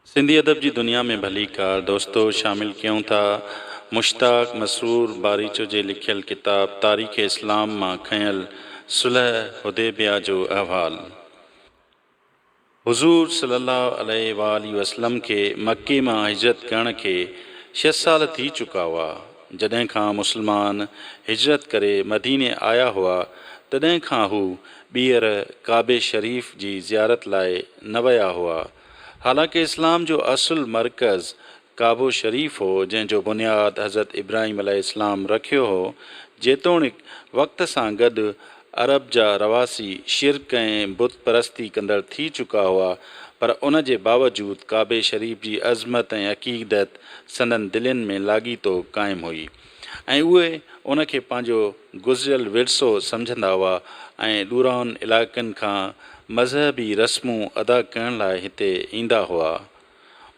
सिंधी अदब जी दुनिया में भली कार दोस्तों शामिल क्यों था मुश्ताक मसरूर बारीचो जे लिखियल किताब तारीख़ इस्लाम मां खयल सुलह हुदैबिया जो अहवाल। हुज़ूर सल्लल्लाहु अलैहि वसल्लम के मक्के मां हिजरत करण के 6 साल थी चुका हुआ। जॾहिं खां मुसलमान हिजरत करे मदीने आया हुआ तॾहिं खां हू ॿीहर काबे शरीफ़ जी ज़ियारत लाइ न विया हुआ। हालांकि इस्लाम जो असुल मरकज़ काबो शरीफ़ हो, जंहिंजो बुनियाद हज़रत इब्राहिम अलैहिस्सलाम रखियो हो। जेतोणीकि वक़्त सां गॾु अरब जा रवासी शिरक ऐं बुत परस्ती कंदड़ थी चुका हुआ, पर उन जे बावजूदु काबे शरीफ़ जी अज़मत ऐं अक़ीदत संदनि दिलनि में लाॻीतो क़ाइमु हुई ऐं उहे उन खे पंहिंजो गुज़िरियल विरसो सम्झंदा हुआ ऐं ॾूरान इलाइक़नि खां मज़हबी रस्मूं अदा करण लाइ हिते ईंदा हुआ।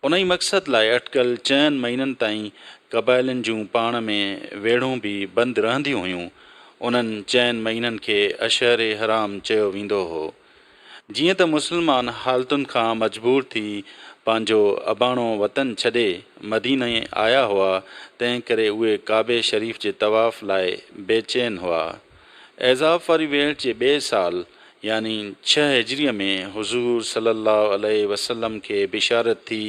उन ई मक़सद लाइ अटकल 4 महीननि ताईं क़बाइलनि जूं पाण में वेढ़ूं बि बंदि रहंदियूं हुयूं। उन्हनि 4 महीननि खे अशहर हराम चयो वेंदो हो। जीअं त मुस्लमान हालतुनि खां मजबूर थी पंहिंजो अबाणो वतन छॾे मदीने आया हुआ, तंहिं करे उहे काबे शरीफ़ जे तवाफ़ लाइ बेचैन हुआ। एज़ाफ़ वारी वेड़ जे ॿिए साल यानी 6 हिजरीअ में हुज़ूर सल्लल्लाहु अलैहि वसल्लम खे बिशारत थी।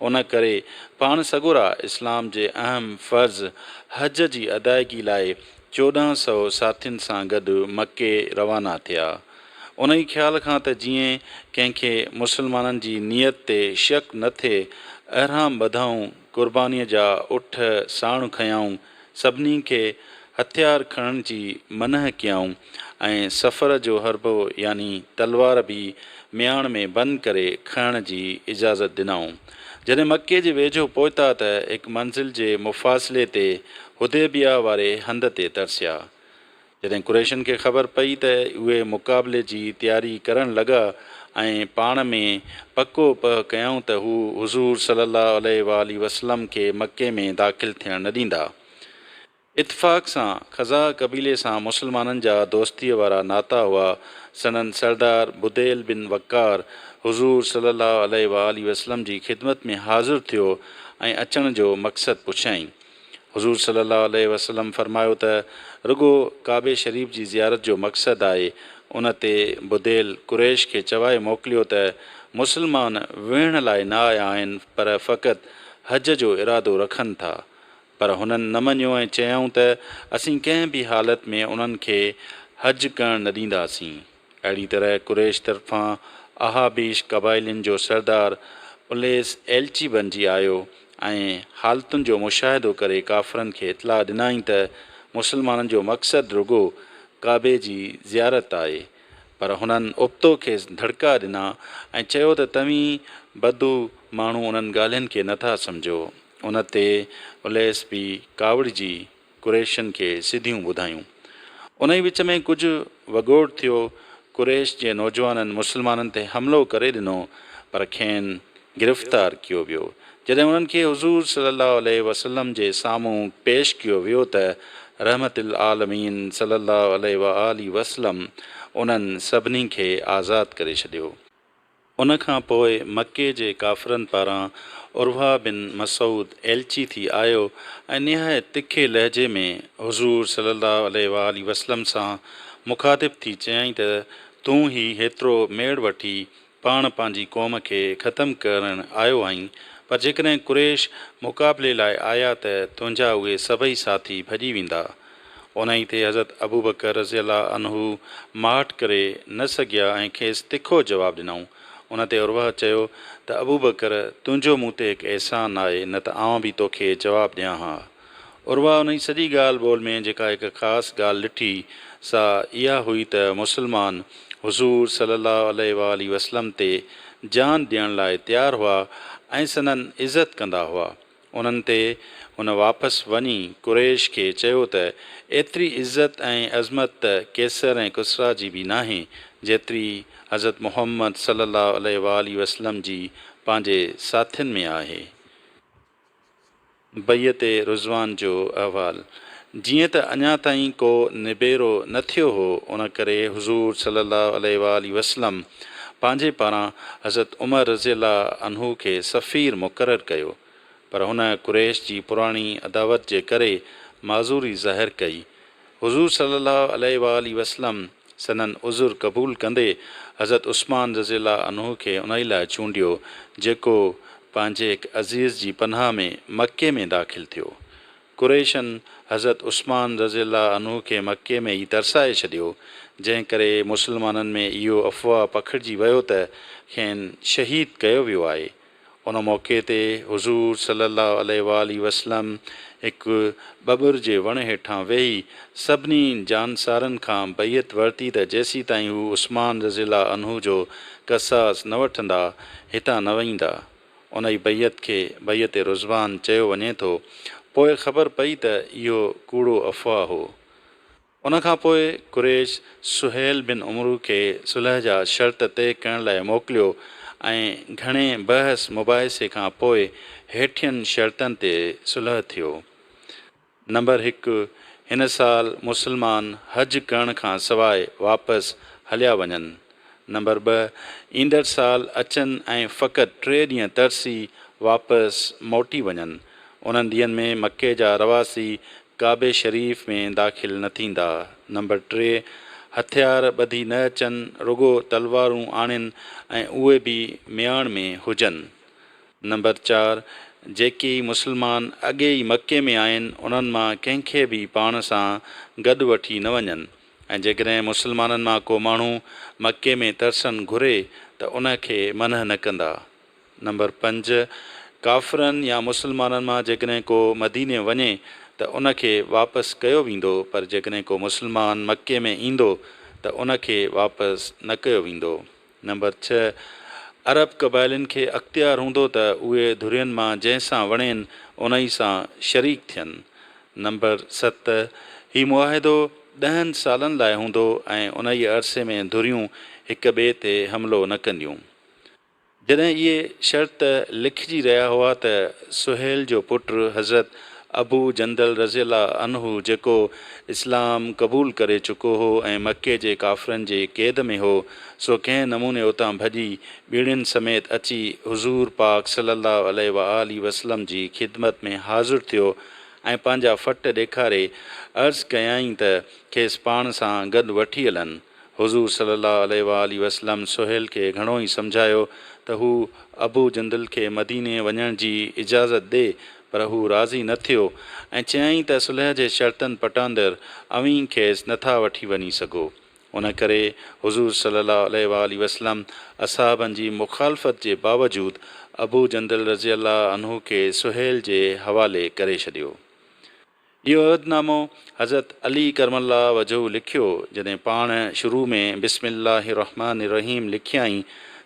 उन करे पाण सगुरा इस्लाम जे अहम फ़र्ज़ हज जी अदायगी लाइ 1400 साथियुनि सां गॾु मके रवाना थिया। उन ई ख़्याल खां त जीअं कंहिंखे मुसलमाननि जी नियत ते शक न थिए, अहराम ॿधाऊं, क़ुर्बानीअ जा उठ साणु खयाऊं, सभिनी खे हथियार खणण जी मनह कयऊं ऐं सफ़र जो हरबो यानी तलवार बि मियाण में बंदि करे खणण जी इजाज़त ॾिनऊं। जॾहिं मके जे वेझो पहुता त हिकु मंज़िल जे मुफ़ासिले ते हुदैबिया वारे हंध ते तरसिया। जॾहिं कुरैशनि खे ख़बर पई त उहे मुक़ाबले जी तयारी करणु लॻा ऐं पाण में पको कयऊं त हू हुज़ूर सल्लल्लाहु अलैहि वसल्लम खे मके में दाख़िल थियणु न ॾींदा। इत्फ़ाक़ सां ख़ज़ा क़बीले सां मुसलमाननि जा दोस्तीअ वारा नाता हुआ। संदन सरदार बुदैल बिन वक़ार हुज़ूर सल्लल्लाहु अलैहि वसल्लम जी ख़िदमत में हाज़िर थियो ऐं अचण जो मक़सदु पुछियईं। हुज़ूर सल्लल्लाहु अलैहि वसल्लम फरमायो त रुगो काबे शरीफ़ जी ज़ियारत जो मक़सदु आहे। उन ते बुदैल कुरैश खे चवाए मोकिलियो त मुसलमान विहण लाइ न आया आहिनि, पर फ़क़ति हज जो इरादो रखनि था। पर हुननि न मञियो ऐं चयऊं त असीं कंहिं बि हालत में उन्हनि खे हज करणु न ॾींदासीं। अहिड़ी तरह कुरैश तरफ़ां अहाबीश क़बाइलियुनि जो सरदार उलेस एलची बणिजी आयो ऐं हालतुनि जो मुशाहिदो करे काफ़िरनि खे इतलाह ॾिनाई त मुसलमाननि जो मक़सदु रुगो काबे जी ज़ियारत आहे। पर हुननि उबतो खे धड़का ॾिना ऐं चयो त तव्हीं बदू माण्हू उन्हनि ॻाल्हियुनि खे नथा सम्झो। उन ते उलेस बि कावड़िजी कुरैशनि खे सिधियूं ॿुधायूं। उन ई विच में कुझु वॻोड़ थियो। कुरैश जे नौजवाननि मुसलमाननि ते हमिलो करे ॾिनो, पर खेनि गिरफ़्तार कयो वियो। जॾहिं उन्हनि खे हुज़ूर सल्लल्लाहु अलैहि वसल्लम जे साम्हूं पेश कयो वियो त रहमतुल आलमीन सल्लल्लाहु अलैहि वसल्लम उन्हनि सभिनी खे आज़ादु करे छॾियो। उन खां पोइ मके जे काफ़िरनि पारां उरवा बिन मसूद एलची थी आयो ऐं निहायत तिखे लहजे में हुज़ूर सल्लल्लाहु अलैहि वसल्लम सां मुखातिब थी चयाईं त तूं ही हेतिरो मेड़ वठी पाण पंहिंजी क़ौम खे ख़तमु करणु आयो आहीं, पर जेकॾहिं कुरैश मुक़ाबले लाइ आया त तुंहिंजा उहे सभई साथी भॼी वेंदा। उन ई ते हज़रत अबू बकर रज़ियल्लाहु अन्हु माठ करे न सघिया ऐं खेसि तिखो जवाबु ॾिनऊं। उन ते उरवा चयो त अबू बकर, तुंहिंजो मूं ते हिकु अहसान आहे, न त आउं बि तोखे जवाबु ॾियां हा। उरवा उन जी सॼी ॻाल्हि ॿोल में जेका हिकु ख़ासि ॻाल्हि ॾिठी सा इहा हुई त मुसलमान हुज़ूर सल्लल्लाहु अलैहि वसल्लम ते जान ॾियण लाइ तयारु हुआ ऐं संदनि इज़त कंदा हुआ। उन्हनि ते हुन वापसि वञी कुरैश खे चयो त एतिरी इज़त ऐं अज़मत त केसर ऐं कुसरा जी बि नाहे जेतिरी हज़रत मुहम्मद सल्लल्लाहु अलैहि वसल्लम जी पंहिंजे साथियुनि में आहे। बैयत रुज़वान जो अहवाल। जीअं त अञा ताईं को निबेरो न थियो हो, उन करे हुज़ूर सल्लल्लाहु अलैहि वसल्लम पंहिंजे पारां हज़रत उमर रज़ियल्लाह अन्हु खे सफ़ीर मुक़ररु कयो, पर हुन कुरैश जी पुराणी अदावत जे करे माज़ूरी ज़ाहिर कई। हुज़ूर सल्लल्लाहु अलैहि वसल्लम सनन उज़ुर क़बूल कंदे हज़रत उस्मान रज़ियल्लाह अन्हु खे उन लाइ चूंडियो जेको पंहिंजे हिकु अज़ीज़ जी पनाह में मके में दाख़िल थियो। कुरैशनि हज़रत उस्मान रज़ियल्लाह अन्हु खे मके में ई तरसाए छॾियो, जंहिं करे मुस्लमाननि में इहो अफ़वाह पखिड़िजी वियो त खेनि शहीद कयो वियो आहे। उन मौक़े ते हुज़ूर सल्लल्लाहु अलैहि वसल्लम हिकु बबुर जे वण हेठां वेही सभिनी जानसारनि खां बैयत वरिती त जेसीं ताईं हू उस्मान रज़ियल्लाह अन्हु जो क़सास न वठंदा हितां न वेंदा। उन ई बैयत खे बैयत रुज़वान चयो वञे थो। पोइ ख़बर पई त इहो कूड़ो अफ़वाह हो। उन खां पोइ कुरैश सुहेल बिन उमरू खे सुलह जा शर्त तइ करण लाइ मोकिलियो ऐं घणे बहस मुबाहिसे खां पोइ हेठियनि शर्तनि ते सुलह थियो। नंबर 1, हिन साल मुस्लमान हज करण खां सवाइ वापसि हलिया वञनि। नंबर 2, ईंदड़ साल अचनि ऐं फ़क़ति 3 ॾींहं तरसी वापसि मोटी वञनि। उन्हनि ॾींहंनि में मके जा रवासी काबे शरीफ़ में दाख़िल न थींदा। नंबर 3, हथियार ॿधी न अचनि, रुगो तलवारूं आणनि ऐं उहे बि मियाण में हुजनि। नंबर 4, जेके मुस्लमान अॻे ई मके में आहिनि उन्हनि मां कंहिंखे बि पाण सां गॾु वठी न वञनि, ऐं जेकॾहिं मुस्लमाननि मां को माण्हू मके में तरसनि घुरे त उनखे मनह न कंदा। नंबर 5, काफ़िरनि या मुस्लमाननि मां जेकॾहिं को मदीने वञे त उनखे वापसि कयो वेंदो, पर जेकॾहिं को मुस्लमान मके में ईंदो त उनखे वापसि न कयो वेंदो। नंबर 6, अरब क़बाइलनि खे अख़्तियार हूंदो त उहे धुरियुनि मां जंहिंसां वणेनि उन ई सां शरीक थियनि। नंबर 7, हीउ मुआहिदो 10 सालनि लाइ हूंदो ऐं उन ई अरसे में धुरियूं हिक ॿिए ते हमिलो न कंदियूं। जॾहिं इहे शर्त लिखिजी रहिया हुआ त सुहेल जो पुटु हज़रत अबू जंदल रज़ियल्लाह अन्हु जेको इस्लाम क़बूल करे चुको हो ऐं मके जे काफ़िरनि जे क़ैद में हो, सो कंहिं नमूने उतां भॼी ॿीड़ियुनि समेत अची हुज़ूर पाक सल्लल्लाहु अलैहि वसल्लम जी ख़िदमत में हाज़िर थियो ऐं पंहिंजा फ़ट ॾेखारे अर्ज़ु कयाईं त खेसि पाण सां गॾु वठी हलनि। हुज़ूर सल्लल्लाहु अलैहि वसल्लम सुहेल खे घणो ई सम्झायो त हू अबू जंदल खे मदीने वञण जी इजाज़त ॾे, पर हू राज़ी न थियो ऐं चयाईं त सुलह जे शर्तनि पटांदड़ अवीं खेसि नथा वठी वञी सघो। उन करे हुज़ूर सल्लल्लाहु अलैहि वसल्लम असहाबनि जी मुखालफ़त जे बावजूदु अबू जंदल रज़ियल्लाह अन्हु खे सुहेल जे हवाले करे छॾियो। इहो अहदनामो हज़रत अली करमल्लाह वजहू लिखियो। जॾहिं पाण शुरू में बिस्मिल्लाहिर रहमानिर रहीम लिखियाईं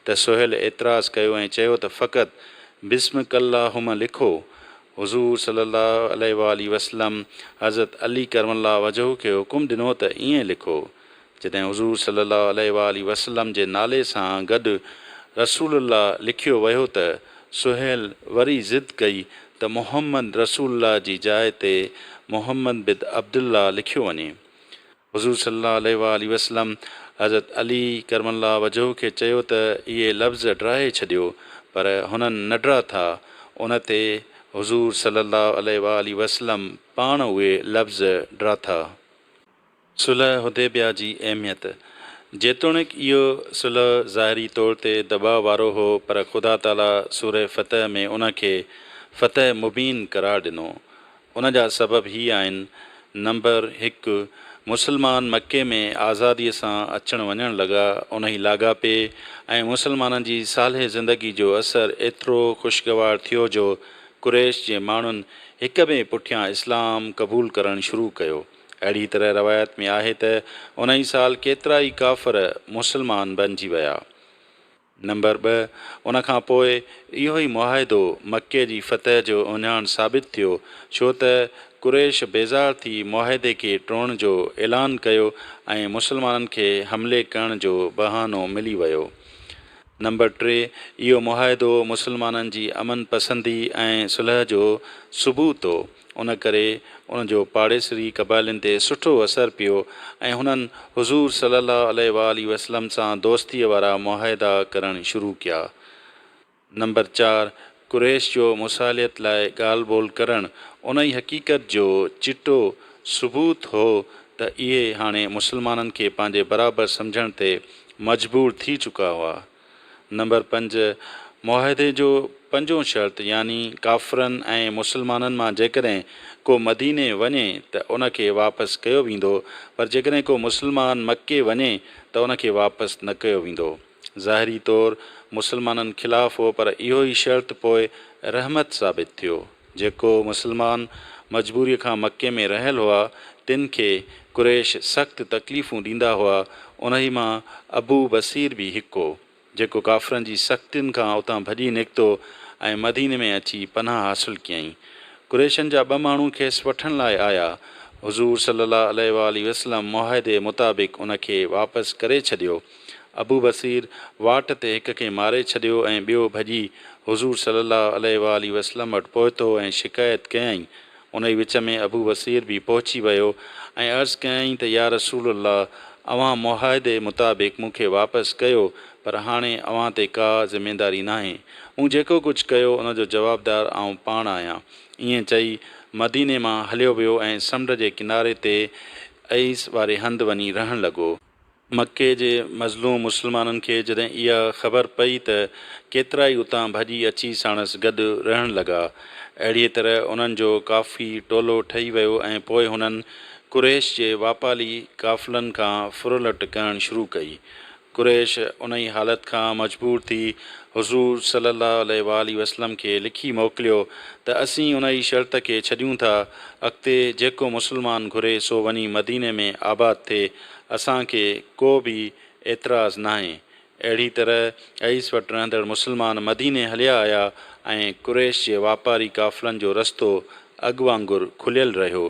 त सुहेल एतिराज़ु कयो ऐं चयो त फ़क़ति बिस्मिकल्लाहुम लिखो। हुज़ूर सल्लल्लाहु अलैहि वसल्लम हज़रत अली करमल्लाह वजहू खे हुकुम ॾिनो त ईअं लिखो। जॾहिं हुज़ूर सल्लल्लाहु अलैहि वसल्लम जे नाले सां गॾु रसूलुल्लाह लिखियो वियो त सुहेल वरी ज़िद कई त मुहम्मद रसूलुल्लाह जी जाइ ते मुहम्मद बिन अब्दुल्लाह लिखियो वञे। हुज़ूर सल्लल्लाहु अलैहि वसल्लम हज़रत अली करमल्लाह वजहू खे चयो त इहे लफ़्ज़ ड्राहे छॾियो, पर हुननि न ड्राथा। उन ते हुज़ूर सल्लल्लाहु अलैहि वसल्लम पाण उहे लफ़्ज़ ड्राथा। सुलह हुदैबिया जी अहमियत। जेतोणीकि इहो सुलह ज़ाहिरी तौर ते दॿाउ वारो हो, पर ख़ुदा ताला सूरह फ़तह में उनखे फ़तह मुबीन करार ॾिनो। उन जा सबब ही आहिनि। नंबर 1, मुस्लमान मके में आज़ादीअ सां अचण वञणु लॻा। उन ई लाॻापे ऐं मुस्लमाननि जी साले ज़िंदगी जो असरु एतिरो ख़ुशगवार थियो जो कुरैश जे माण्हुनि हिक ॿिए पुठियां इस्लाम क़बूल करणु शुरू कयो। अहिड़ी तरह रवायत में आहे त उन ई साल केतिरा ई काफ़िर मुस्लमान बणिजी विया। नंबर 2, उन खां पोइ इहो ई मुआहिदो मके जी फ़तह जो उञाण साबित थियो, छो त कुरैश बेज़ार थी मुआहिदे खे टोड़ण जो ऐलान कयो ऐं मुस्लमाननि खे हमले करण जो बहानो मिली वियो। नंबर 3, इहो मुआहिदो मुस्लमाननि जी अमन पसंदी ऐं सुलह जो सबूत हो। उन करे उनजो पाड़ेसरी क़बाइलनि ते सुठो असरु पियो ऐं हुननि हुज़ूर सल्लल्लाहु अलैहि वसल्लम सां दोस्तीअ वारा मुआहिदा करणु शुरू कया। नंबर 4, कुरैश जो मुसालियत लाइ ॻाल्हि ॿोल करणु उन ई हक़ीक़त जो चिटो सबूत हो त इहे हाणे मुस्लमाननि खे पंहिंजे बराबरि सम्झण ते मजबूर थी चुका हुआ। नंबर 5, मुआहिदे जो पंजो शर्त यानी काफ़िरनि ऐं मुस्लमाननि मां जेकॾहिं को मदीने वञे त उनखे वापसि कयो वेंदो, पर जेकॾहिं को मुस्लमान मके वञे त उनखे वापसि न कयो वेंदो। ज़ाहिरी तौरु मुस्लमाननि ख़िलाफ़ु हो, पर इहो ई शर्त पोइ रहमत साबित थियो। जेको मुस्लमान मजबूरीअ खां मके में रहियल हुआ तिन खे कुरैश सख़्तु तकलीफ़ूं ॾींदा हुआ। उन ई मां अबू बसीर बि हिकु हो, जेको काफ़िरनि जी सख़्तियुनि खां उतां भॼी निकितो ऐं मदीने में अची पनाह हासिलु कयईं। कुरैशनि जा 2 माण्हू खेसि वठण लाइ आया। हुज़ूर सल्लल्लाहु अलैहि वसल्लम मुआहिदे मुताबिक़ उनखे वापसि करे छॾियो। अबू बसीर वाट ते हिक खे मारे छॾियो ऐं ॿियो भॼी हुज़ूर सल्लल्लाहु अलैहि वसल्लम वटि पहुतो ऐं शिकायत कयईं। उन ई विच में अबू बसीर बि पहुची वियो ऐं अर्ज़ु कयईं त या रसूल अल्लाह, अव्हां मुआहिदे मुताबिक़ मूंखे वापसि कयो, पर हाणे अव्हां ते का ज़िमेदारी नाहे। मूं जेको कुझु कयो उनजो जवाबदारु आउं पाण आहियां। ईअं चई मदीने मां हलियो वियो ऐं समुंड जे किनारे ते ऐस वारे हंधि वञी रहणु लॻो। मके जे मज़लूम मुस्लमाननि खे जॾहिं इहा ख़बर पई त केतिरा ई उतां भॼी अची साणसि गॾु रहणु लॻा। अहिड़ीअ तरह उन्हनि जो काफ़ी टोलो ठही वियो ऐं पोइ हुननि कुरैश जे वापारी काफ़िलनि खां फुरलट करणु शुरू कई। कुरैश उन ई हालत खां मजबूर थी हुज़ूर सल्लल्लाहु अलैहि वसल्लम खे लिखी मोकिलियो त असीं उन ई शर्त खे छॾियूं था, अॻिते जेको मुस्लमान घुरे सो वञी मदीने में आबाद थिए, असांखे को बि एतिराज़ु नाहे। अहिड़ी तरह ऐस वटि रहंदड़ मुस्लमान मदीने हलिया आया ऐं कुरैश जे वापारी काफ़िलनि जो रस्तो अॻु वांगुरु खुलियलु रहियो।